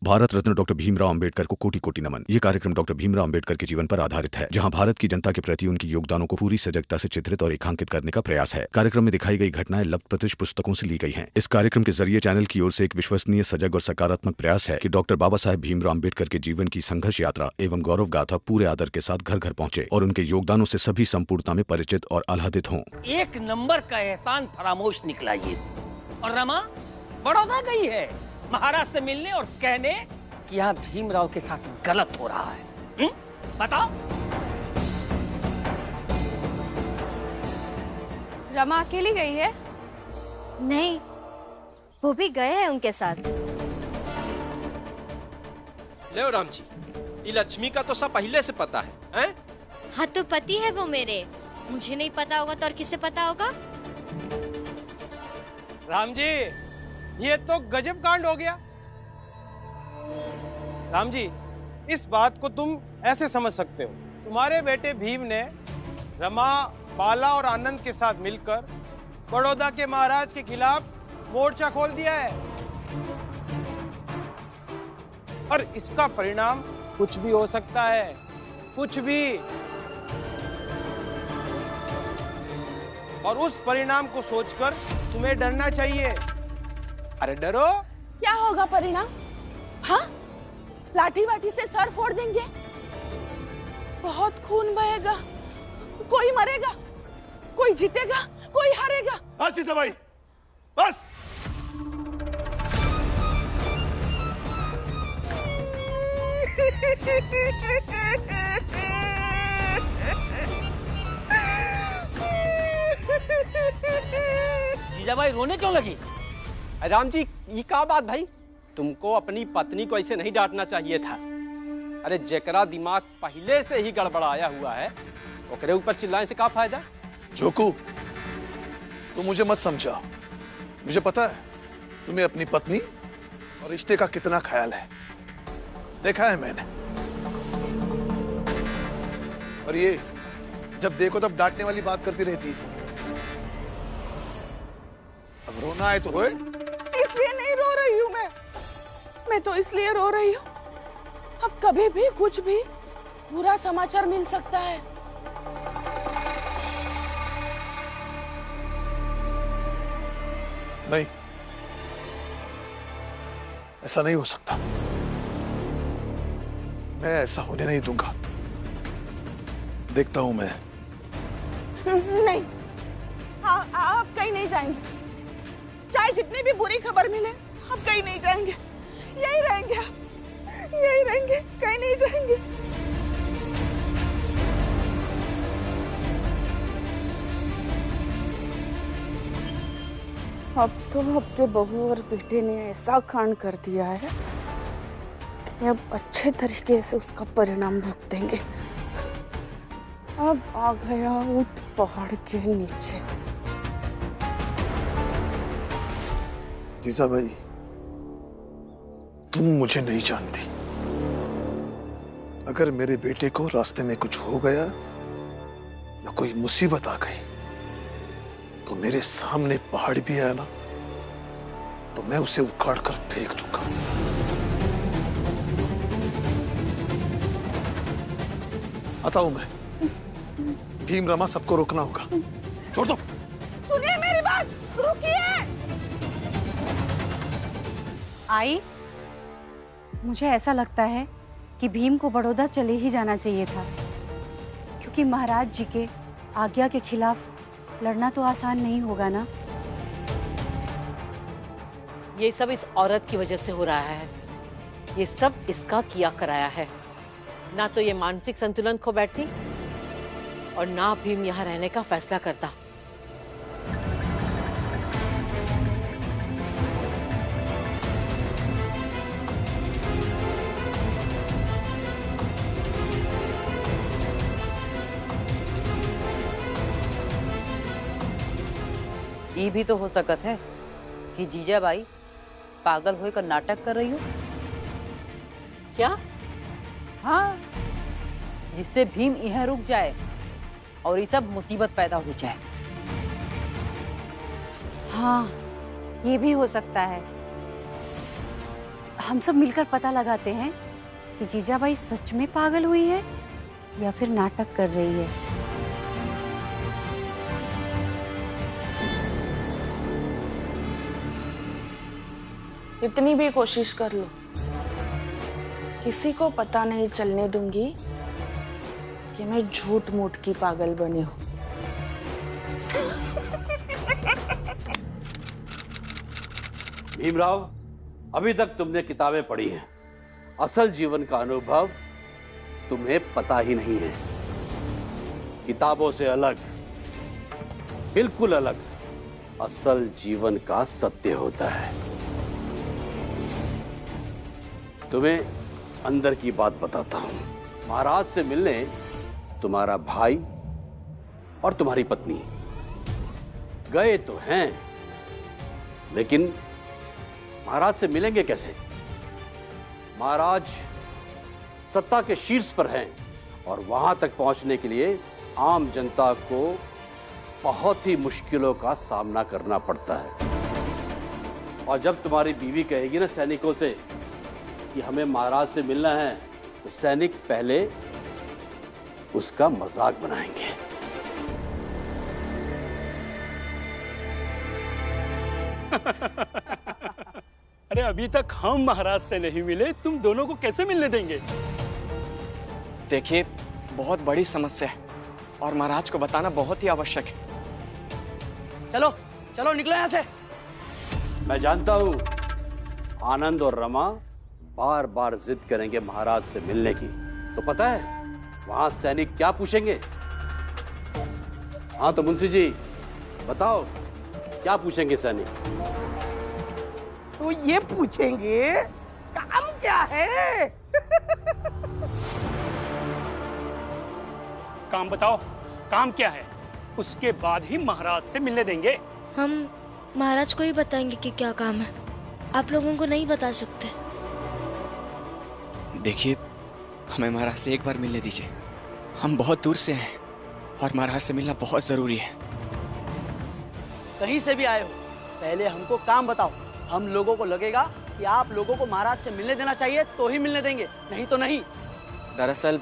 Bharat Ratna doctor Bhimrao Ambedkar को कोटि कोटि नमन। ये कार्यक्रम डॉक्टर भीमराव अंबेडकर के जीवन पर आधारित है, जहां भारत की जनता के प्रति उनके योगदानों को पूरी सजगता से चित्रित और रेखांकित करने का प्रयास है। कार्यक्रम में दिखाई गई घटनाएं लब्ध पुस्तकों से ली गई हैं। इस कार्यक्रम के जरिए चैनल की ओर से एक विश्वसनीय, सजग और सकारात्मक प्रयास है कि डॉक्टर बाबा साहेब भीमराव अंबेडकर के जीवन की संघर्ष यात्रा एवं गौरव गाथा पूरे आदर के साथ घर घर पहुंचे और उनके योगदानों से सभी संपूर्णता में परिचित और आह्लादित हों। एक नंबर का एहसान फरामोश निकला ये। और रमा बड़ौदा गई है महाराज से मिलने और कहने कि यहाँ भीमराव के साथ गलत हो रहा है। बताओ। रमा अकेली गई है? नहीं, वो भी गए हैं उनके साथ। ले राम जी, ये लक्ष्मी का तो सब पहले से पता है? हाँ तो पति है वो मेरे, मुझे नहीं पता होगा तो और किसे पता होगा? राम जी, ये तो गजब कांड हो गया। राम जी, इस बात को तुम ऐसे समझ सकते हो, तुम्हारे बेटे भीम ने रमा, बाला और आनंद के साथ मिलकर बड़ौदा के महाराज के खिलाफ मोर्चा खोल दिया है और इसका परिणाम कुछ भी हो सकता है, कुछ भी। और उस परिणाम को सोचकर तुम्हें डरना चाहिए। अरे डरो। क्या होगा परिणाम? हाँ, लाठी वाठी से सर फोड़ देंगे, बहुत खून बहेगा, कोई मरेगा, कोई जीतेगा, कोई हारेगा। बस जीजा भाई, बस। जीजा भाई रोने क्यों लगी? राम जी, ये क्या बात भाई? तुमको अपनी पत्नी को ऐसे नहीं डांटना चाहिए था। अरे जेकरा दिमाग पहले से ही गड़बड़ाया हुआ है, ओकरे ऊपर चिल्लाने से क्या फायदा? जोकू, तुम मुझे मत समझाओ। मुझे पता है तुम्हें अपनी पत्नी और रिश्ते का कितना ख्याल है, देखा है मैंने। और ये जब देखो तब डांटने वाली बात करती रहती। अब रोना है तो रोए। इसलिए नहीं रो रही हूँ मैं तो इसलिए रो रही हूँ, अब कभी भी कुछ भी बुरा समाचार मिल सकता है। नहीं, ऐसा नहीं हो सकता। मैं ऐसा होने नहीं दूंगा। देखता हूं मैं। नहीं, आप कहीं नहीं जाएंगे, चाहे जितनी भी बुरी खबर मिले, आप कहीं नहीं जाएंगे, यही रहेंगे, यही रहेंगे, कहीं नहीं जाएंगे। अब तो आपके बहू और बेटे ने ऐसा कांड कर दिया है कि अब अच्छे तरीके से उसका परिणाम भुगतेंगे। अब आ गया ऊंट पहाड़ के नीचे। जीजा भाई, तुम मुझे नहीं जानती। अगर मेरे बेटे को रास्ते में कुछ हो गया या कोई मुसीबत आ गई तो मेरे सामने पहाड़ भी आया ना, तो मैं उसे उखाड़ कर फेंक दूंगा। आता हूं मैं। भीम रमा सबको रोकना होगा। छोड़ दो। सुनिए मेरी बात, रुकिए। आई, मुझे ऐसा लगता है कि भीम को बड़ौदा चले ही जाना चाहिए था, क्योंकि महाराज जी के आज्ञा के खिलाफ लड़ना तो आसान नहीं होगा ना। ये सब इस औरत की वजह से हो रहा है, ये सब इसका किया कराया है। ना तो ये मानसिक संतुलन खो बैठती और ना भीम यहाँ रहने का फैसला करता। ये भी तो हो सकत है कि जीजाबाई पागल होकर नाटक कर रही हो। क्या? हाँ, जिससे भीम यहाँ रुक जाए और ये सब मुसीबत पैदा हो जाए। हाँ, ये भी हो सकता है। हम सब मिलकर पता लगाते हैं कि जीजाबाई सच में पागल हुई है या फिर नाटक कर रही है। इतनी भी कोशिश कर लो, किसी को पता नहीं चलने दूंगी कि मैं झूठ मूठ की पागल बनी हूं। भीमराव, अभी तक तुमने किताबें पढ़ी हैं, असल जीवन का अनुभव तुम्हें पता ही नहीं है। किताबों से अलग, बिल्कुल अलग असल जीवन का सत्य होता है। तुम्हें अंदर की बात बताता हूं। महाराज से मिलने तुम्हारा भाई और तुम्हारी पत्नी गए तो हैं, लेकिन महाराज से मिलेंगे कैसे? महाराज सत्ता के शीर्ष पर हैं और वहां तक पहुंचने के लिए आम जनता को बहुत ही मुश्किलों का सामना करना पड़ता है। और जब तुम्हारी बीवी कहेगी ना सैनिकों से कि हमें महाराज से मिलना है, तो सैनिक पहले उसका मजाक बनाएंगे। अरे अभी तक हम महाराज से नहीं मिले, तुम दोनों को कैसे मिलने देंगे? देखिए, बहुत बड़ी समस्या है और महाराज को बताना बहुत ही आवश्यक है। चलो चलो निकलो यहाँ से। मैं जानता हूं आनंद और रमा बार बार जिद करेंगे महाराज से मिलने की, तो पता है वहां सैनिक क्या पूछेंगे? हाँ तो मुंशी जी बताओ, क्या पूछेंगे सैनिक? तो ये पूछेंगे काम क्या है? काम बताओ, काम क्या है? उसके बाद ही महाराज से मिलने देंगे। हम महाराज को ही बताएंगे कि क्या काम है, आप लोगों को नहीं बता सकते। देखिए, हमें महाराज से एक बार मिलने दीजिए। हम बहुत दूर से हैं और महाराज से मिलना बहुत जरूरी है। कहीं से भी आए हो, पहले हमको काम बताओ। हम लोगों को लगेगा कि आप लोगों को महाराज से मिलने देना चाहिए तो ही मिलने देंगे, नहीं तो नहीं। दरअसल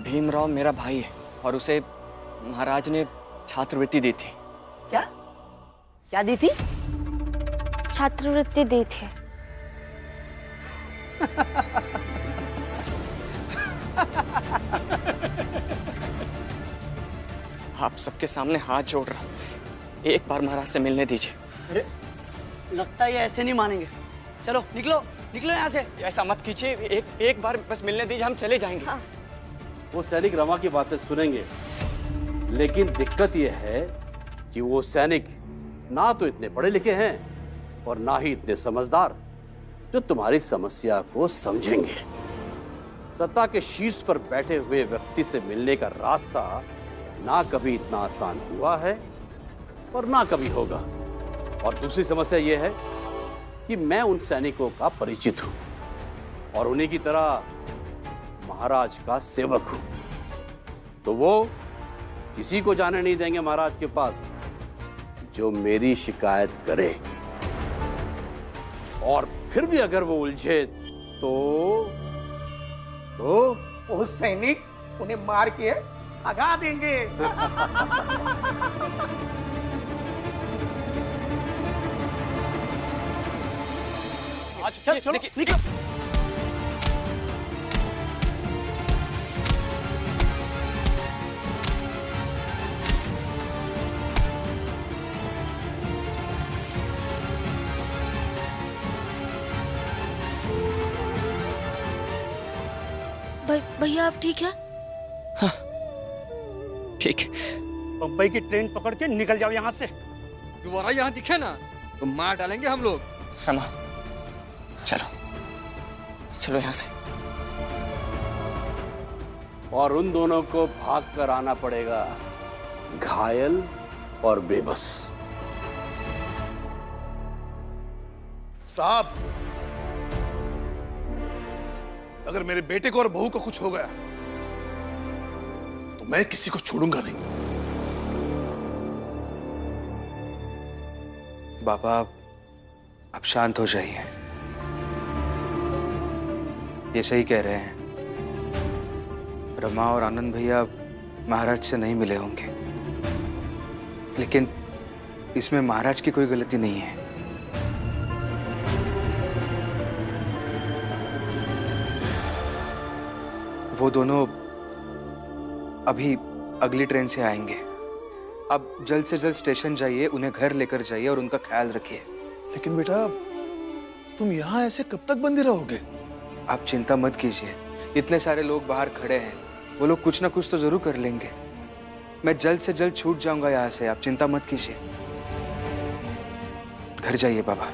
भीमराव मेरा भाई है और उसे महाराज ने छात्रवृत्ति दी थी। क्या क्या दी थी? छात्रवृत्ति दी थी। आप सबके सामने हाथ जोड़ रहा हूं, एक बार महाराज से मिलने दीजिए। अरे लगता है ये ऐसे नहीं मानेंगे। चलो निकलो निकलो यहाँ से। ऐसा मत कीजिए, एक बार बस मिलने दीजिए, हम चले जाएंगे। हाँ। वो सैनिक रमा की बातें सुनेंगे, लेकिन दिक्कत यह है कि वो सैनिक ना तो इतने पढ़े लिखे हैं और ना ही इतने समझदार जो तुम्हारी समस्या को समझेंगे। सत्ता के शीर्ष पर बैठे हुए व्यक्ति से मिलने का रास्ता ना कभी इतना आसान हुआ है और ना कभी होगा। और दूसरी समस्या यह है कि मैं उन सैनिकों का परिचित हूं और उन्हीं की तरह महाराज का सेवक हूं, तो वो किसी को जाने नहीं देंगे महाराज के पास जो मेरी शिकायत करे। और फिर भी अगर वो उलझे तो वो सैनिक उन्हें मार के भगा देंगे। चल चलो निकलो। भैया आप ठीक है? हाँ, ठीक। बम्बई की ट्रेन पकड़ के निकल जाओ यहाँ से। दोबारा यहाँ दिखे ना तो मार डालेंगे हम लोग। रमा, चलो चलो यहाँ से। और उन दोनों को भाग कर आना पड़ेगा, घायल और बेबस। साहब, अगर मेरे बेटे को और बहू को कुछ हो गया तो मैं किसी को छोड़ूंगा नहीं। बाबा, अब शांत हो जाइए। ये सही कह रहे हैं। रमा और आनंद भैया महाराज से नहीं मिले होंगे, लेकिन इसमें महाराज की कोई गलती नहीं है। वो दोनों अभी अगली ट्रेन से आएंगे। अब जल्द से जल्द स्टेशन जाइए, उन्हें घर लेकर जाइए और उनका ख्याल रखिए। लेकिन बेटा, तुम यहाँ ऐसे कब तक बंदी रहोगे? आप चिंता मत कीजिए, इतने सारे लोग बाहर खड़े हैं, वो लोग कुछ ना कुछ तो जरूर कर लेंगे। मैं जल्द से जल्द छूट जाऊंगा यहाँ से, आप चिंता मत कीजिए। घर जाइए बाबा।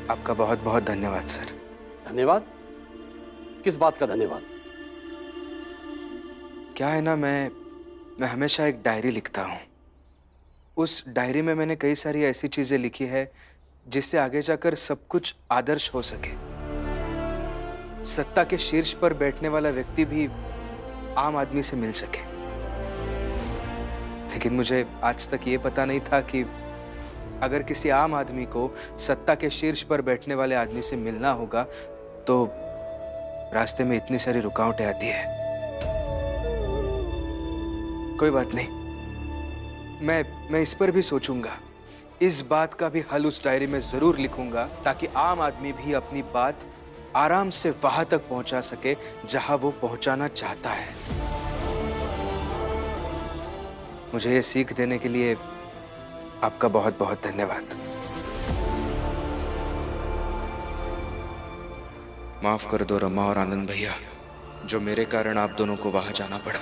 आपका बहुत बहुत धन्यवाद सर। धन्यवाद? किस बात का धन्यवाद? क्या है ना, मैं हमेशा एक डायरी लिखता हूँ। उस डायरी में मैंने कई सारी ऐसी चीजें लिखी है जिससे आगे जाकर सब कुछ आदर्श हो सके। सत्ता के शीर्ष पर बैठने वाला व्यक्ति भी आम आदमी से मिल सके। लेकिन मुझे आज तक ये पता नहीं था कि अगर किसी आम आदमी को सत्ता के शीर्ष पर बैठने वाले आदमी से मिलना होगा तो रास्ते में इतनी सारी रुकावटें आती है। कोई बात नहीं, मैं इस पर भी सोचूंगा। इस बात का भी हल उस डायरी में जरूर लिखूंगा ताकि आम आदमी भी अपनी बात आराम से वहां तक पहुंचा सके जहां वो पहुंचाना चाहता है। मुझे ये सीख देने के लिए आपका बहुत बहुत धन्यवाद। माफ कर दो रमा और आनंद भैया, जो मेरे कारण आप दोनों को वहां जाना पड़ा।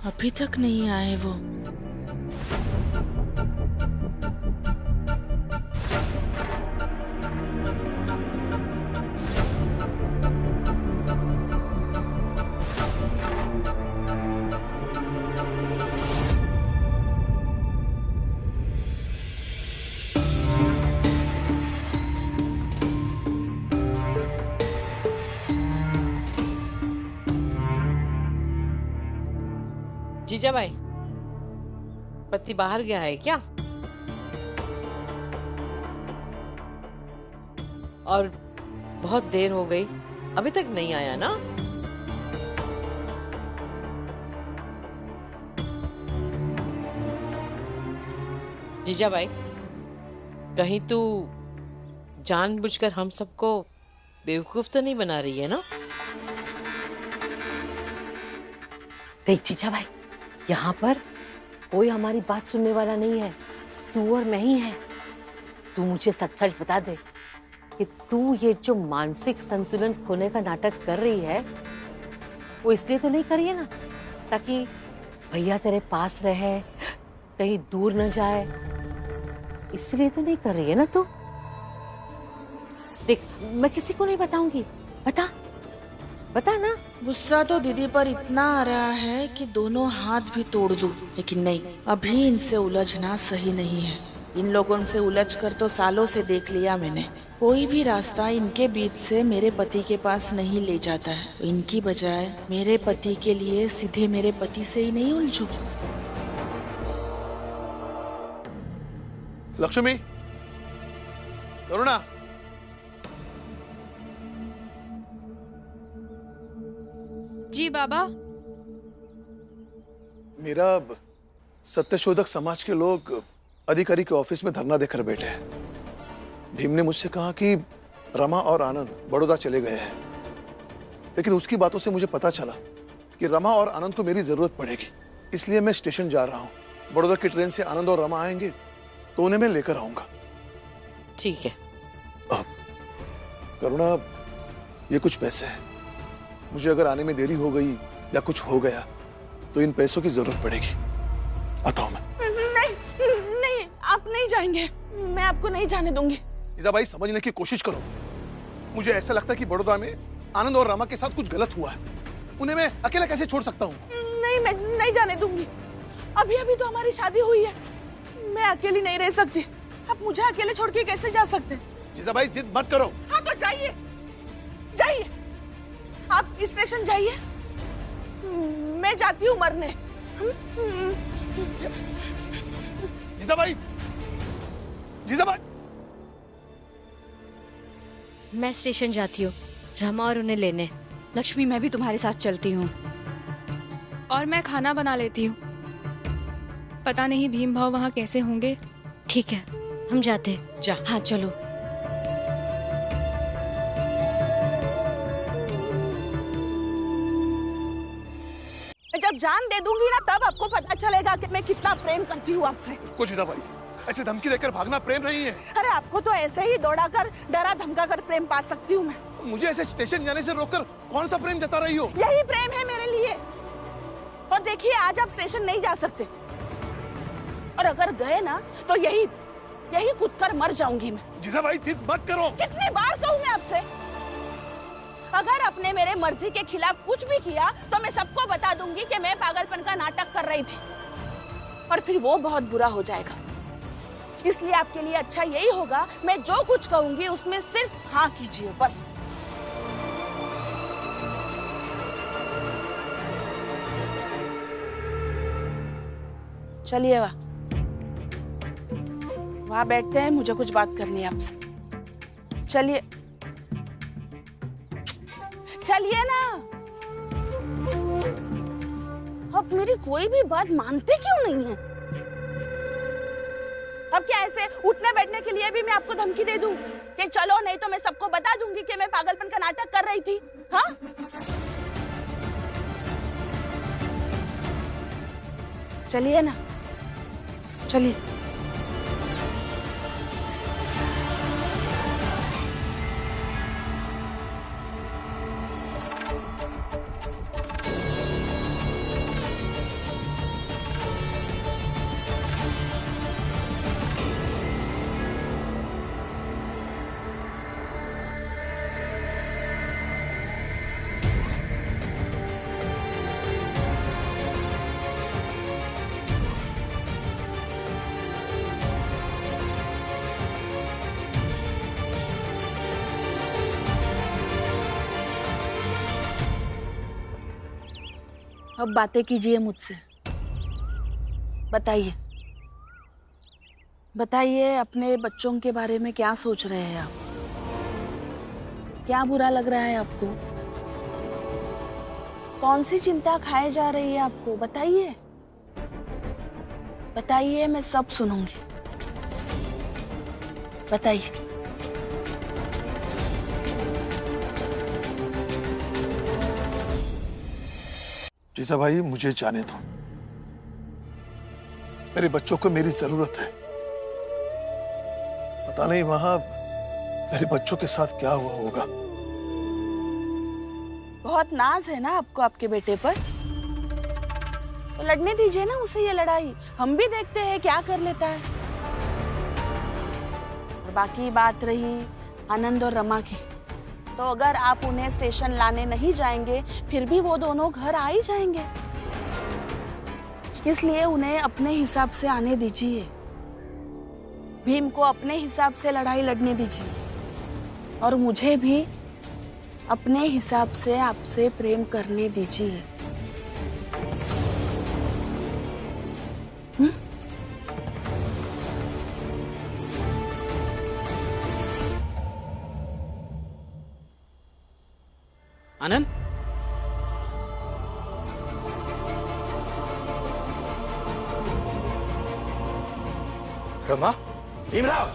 अभी तक नहीं आए वो। जीजा भाई, पति बाहर गया है क्या? और बहुत देर हो गई, अभी तक नहीं आया ना? जीजा भाई, कहीं तू जानबूझकर हम सबको बेवकूफ तो नहीं बना रही है ना? देख जीजा भाई, यहाँ पर कोई हमारी बात सुनने वाला नहीं है, तू और मैं ही है। तू मुझे सच सच बता दे कि तू ये जो मानसिक संतुलन खोने का नाटक कर रही है वो इसलिए तो नहीं कर रही है ना ताकि भैया तेरे पास रहे, कहीं दूर न जाए, इसलिए तो नहीं कर रही है ना तू? देख, मैं किसी को नहीं बताऊंगी, बता ना। गुस्सा तो दीदी पर इतना आ रहा है कि दोनों हाथ भी तोड़ दूं, लेकिन नहीं, अभी इनसे उलझना सही नहीं है। इन लोगों से उलझ कर तो सालों से देख लिया मैंने, कोई भी रास्ता इनके बीच से मेरे पति के पास नहीं ले जाता है। तो इनकी बजाय मेरे पति के लिए सीधे मेरे पति से ही नहीं उलझूं। लक्ष्मी, करुणा, जी बाबा। मेरा सत्यशोधक समाज के लोग अधिकारी के ऑफिस में धरना देकर बैठे हैं। भीम ने मुझसे कहा कि रमा और आनंद बड़ौदा चले गए हैं, लेकिन उसकी बातों से मुझे पता चला कि रमा और आनंद को मेरी जरूरत पड़ेगी, इसलिए मैं स्टेशन जा रहा हूँ। बड़ौदा की ट्रेन से आनंद और रमा आएंगे तो उन्हें मैं लेकर आऊंगा। ठीक है। करुणा, ये कुछ पैसे हैं, मुझे अगर आने में देरी हो गई या कुछ हो गया तो इन पैसों की जरूरत पड़ेगी। आता हूं मैं। नहीं, आप नहीं जाएंगे, मैं आपको नहीं जाने दूंगी। जीजा भाई, समझने की कोशिश करो। मुझे ऐसा लगता है कि बड़ौदा में आनंद और रमा के साथ कुछ गलत हुआ है। उन्हें मैं अकेला कैसे छोड़ सकता हूँ? नहीं, मैं नहीं जाने दूंगी। अभी अभी तो हमारी शादी हुई है, मैं अकेली नहीं रह सकती। आप मुझे अकेले छोड़ के कैसे जा सकते? जीजाबाई जिद मत करो। हाँ तो जाइए, जाइए, आप स्टेशन जाइए, मैं जाती हूँ मरने। जीजाबाई, जीजाबाई। मैं स्टेशन जाती हूँ रमा और उन्हें लेने। लक्ष्मी, मैं भी तुम्हारे साथ चलती हूँ। और मैं खाना बना लेती हूँ। पता नहीं भीम भाव वहाँ कैसे होंगे। ठीक है, हम जाते हैं। जा। हाँ चलो। जब जान दे दूंगी ना तब आपको पता चलेगा कि मैं कितना प्रेम करती हूँ आपसे। कुछ जीजाबाई, ऐसे धमकी देकर भागना प्रेम नहीं है। अरे आपको तो ऐसे ही दौड़ाकर डरा धमका कर प्रेम पा सकती हूँ मैं। मुझे ऐसे स्टेशन जाने से रोककर कौन सा प्रेम जता रही हो? यही प्रेम है मेरे लिए। और देखिए, आज आप स्टेशन नहीं जा सकते, और अगर गए ना तो यही कूद कर मर जाऊंगी मैं। जीजाबाई जिद मत करो। कितनी बार कहूँ मैं आपसे? अगर आपने मेरे मर्जी के खिलाफ कुछ भी किया तो मैं सबको बता दूंगी कि मैं पागलपन का नाटक कर रही थी, और फिर वो बहुत बुरा हो जाएगा। इसलिए आपके लिए अच्छा यही होगा, मैं जो कुछ कहूंगी उसमें सिर्फ हाँ कीजिए बस। चलिए वहां बैठते हैं, मुझे कुछ बात करनी है आपसे। चलिए चलिए ना। अब मेरी कोई भी बात मानते क्यों नहीं है? अब क्या ऐसे उठने बैठने के लिए भी मैं आपको धमकी दे दूं कि चलो, नहीं तो मैं सबको बता दूंगी कि मैं पागलपन का नाटक कर रही थी। हाँ, चलिए ना, चलिए। अब बातें कीजिए मुझसे। बताइए, बताइए अपने बच्चों के बारे में क्या सोच रहे हैं आप? क्या बुरा लग रहा है आपको? कौन सी चिंता खाए जा रही है आपको? बताइए, बताइए, मैं सब सुनूंगी। बताइए। जीजाबाई, मुझे जाने दो। मेरे बच्चों को मेरी जरूरत है। पता नहीं वहां मेरे बच्चों के साथ क्या हुआ होगा। बहुत नाज है ना आपको आपके बेटे पर, तो लड़ने दीजिए ना उसे ये लड़ाई। हम भी देखते हैं क्या कर लेता है। और बाकी बात रही आनंद और रमा की, तो अगर आप उन्हें स्टेशन लाने नहीं जाएंगे फिर भी वो दोनों घर आ ही जाएंगे। इसलिए उन्हें अपने हिसाब से आने दीजिए। भीम को अपने हिसाब से लड़ाई लड़ने दीजिए, और मुझे भी अपने हिसाब से आपसे प्रेम करने दीजिए। आनंद, रमा, भीमराव,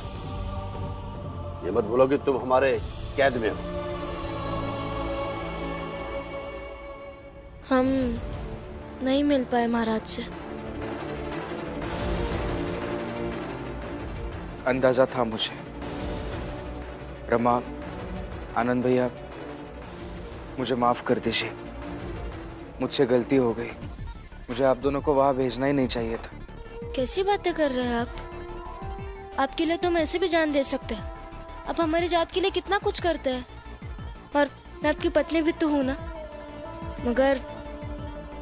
ये मत भूलो कि तुम हमारे कैद में हो। हम नहीं मिल पाए महाराज से। अंदाजा था मुझे। रमा, आनंद भैया, मुझे माफ कर दीजिए। मुझसे गलती हो गई। मुझे आप दोनों को वहां भेजना ही नहीं चाहिए था। कैसी बातें कर रहे हैं आप? आपके लिए तो हम ऐसे भी जान दे सकते हैं। आप हमारी जात के लिए कितना कुछ करते हैं। और मैं आपकी पत्नी भी तो हूँ ना। मगर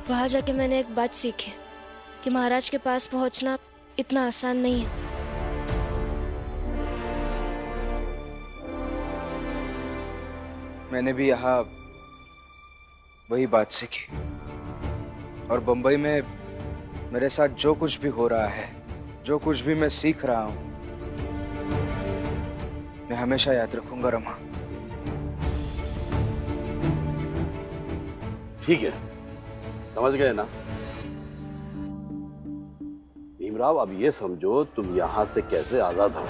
वहाँ जाके मैंने एक बात सीखी कि महाराज के पास पहुँचना इतना आसान नहीं है। मैंने भी यहाँ वही बात सीखी, और बंबई में मेरे साथ जो कुछ भी हो रहा है, जो कुछ भी मैं सीख रहा हूँ, मैं हमेशा याद रखूंगा रमा। ठीक है, समझ गए ना भीमराव? अब ये समझो तुम यहां से कैसे आजाद हो।